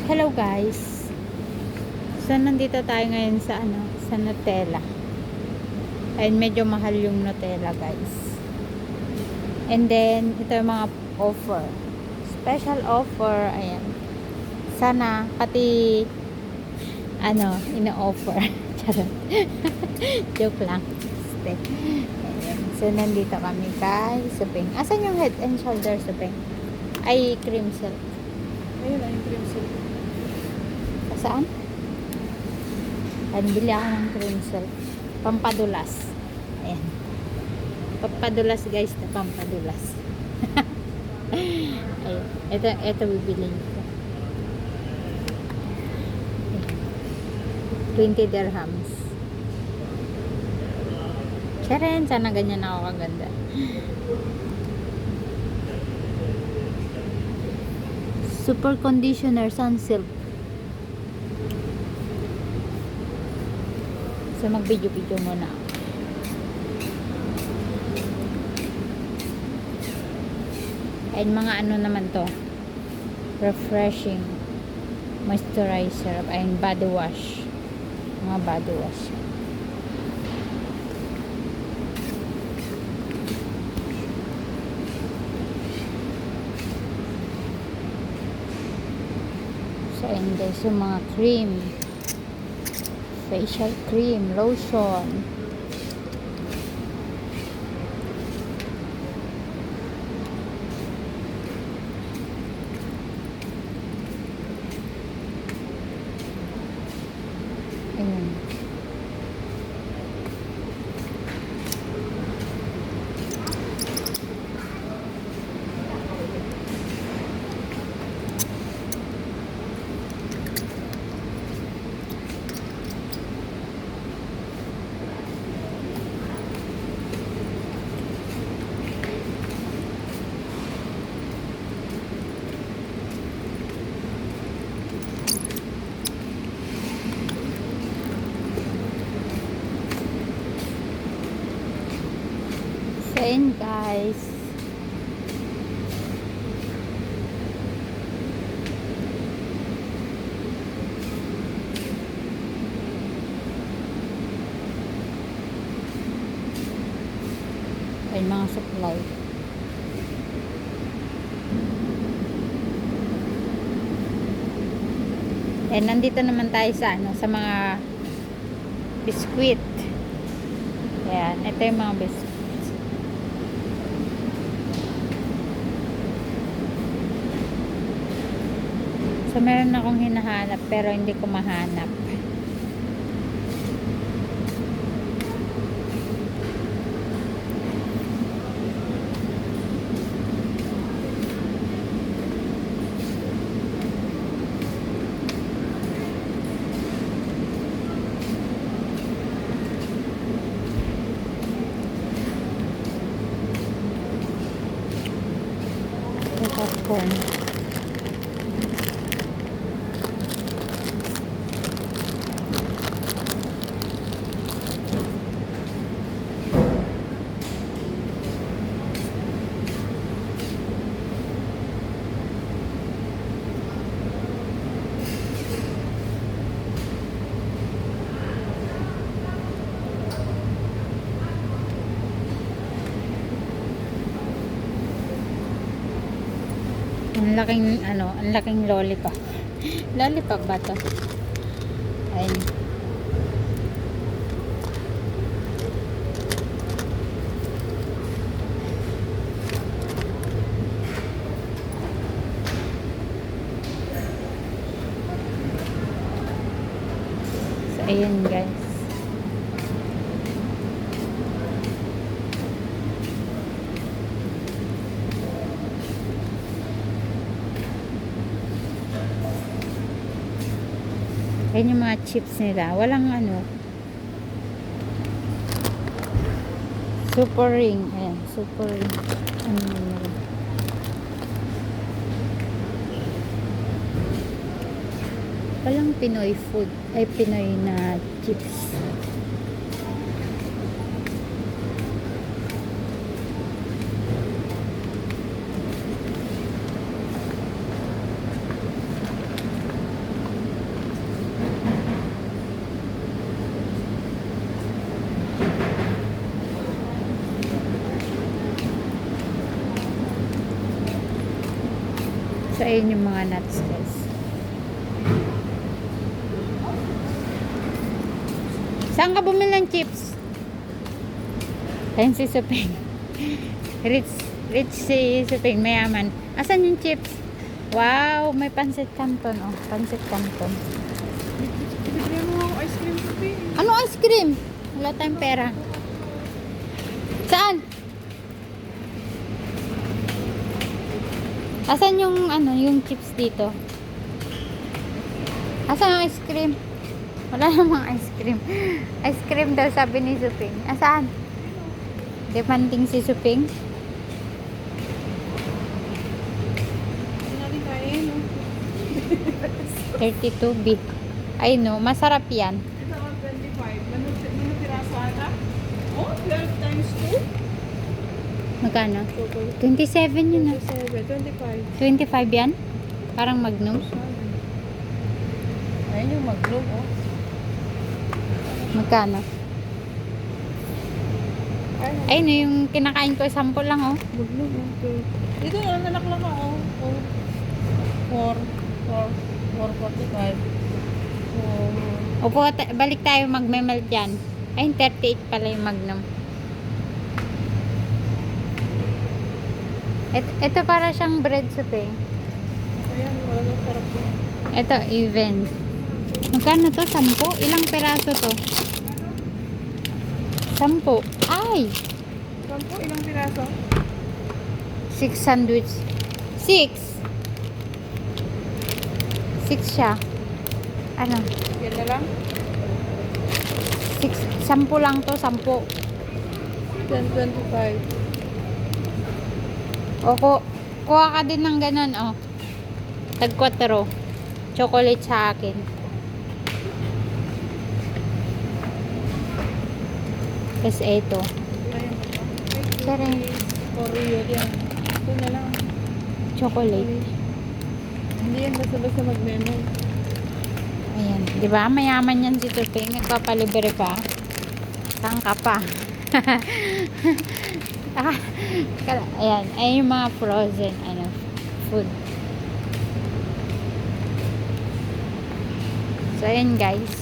Hello guys. So nandito tayo ngayon sa sa Nutella. And medyo mahal yung Nutella, guys. And then ito yung mga offer. Special offer, ayan. Sana pati ino-offer. Charot. Joke lang. Ayan. So nandito kami kay Suping. Asan yung Head and Shoulders, Suping? Ay, cream silk. Ayun na yung cream silk. Saan? Bili ako ng cream silk. Pampadulas. Ayan. Pampadulas, guys, na pampadulas. Ayun. Ito bibilin ko. Ayan. 20 dirhams. Karen, sana ganyan ako kaganda. Super conditioner Sunsilk. So mag-video-video muna ako. And mga naman to, refreshing moisturizer and body wash. Mga body wash. So and there's yung mga cream, facial cream, lotion. Ayan. So yun, guys. Ay, mga supply. And nandito naman tayo sa sa mga biskwit. Ayan, ito yung mga biskwit. So, meron akong hinahanap pero hindi ko mahanap. Popcorn. Ang laking lollipop. Lollipop ba to? Ayun. So, ayun, guys. Ayan yung mga chips nila. Walang super ring. Ayan, super ring. Walang Pinoy food. Ay, Pinoy na chips. ayun yung mga nuts guys. Saan ka bumili ng chips? Ayun si Suping. Rich si Suping, mayaman. Asan yung chips? Wow, may pancit canton. Oh, pancit canton. Bibigyan mo ako ice cream Sophie. Ano ice cream? Wala tayong pera. Saan? Asan yung ano, yung chips dito? Asan yung ice cream? Wala namang ice cream. Ice cream daw sabi ni Suping. Asan? Demanding si Suping. Hindi natin kain. No? 32B. Ay no, masarap yan. Ito ako 25. Ano piraso ata? Oh, 12 times 2? Magkano? 27 yun ah. 27, 25. 25 yan? Parang Magnum. Ayun yung mag-globe, oh. Magkano? Ay no, yung kinakain ko, 10 lang oh. Mag-globe, oh. Dito na, nanak lang ako, oh. 4.45. Opo, balik tayo magme-melt yan. Ay, 38 pala yung Magnum. Ito para siyang bread Suping. Ayan, wala nang sarap po. Ito, even. Magkano to? 10? Ilang peraso to? 10. Ay! Saan po? Ilang piraso? 6 sandwich. 6! 6 siya. Ano? Yan na lang? 10 lang to, 10. 10.25. O, kuha ka din ng ganun, oh. Tag 4. Chocolate sa akin. Tapos ito. Ayan na ba? Sarang Oreo yan. Ito na lang. chocolate. Hindi yan basta-basta mag-memo. Ayan. Di ba? Mayaman yan si Suping. Nagpapalibre pa. Saan ka pa? Ayan. Ay yung mga frozen food. So, ayan guys.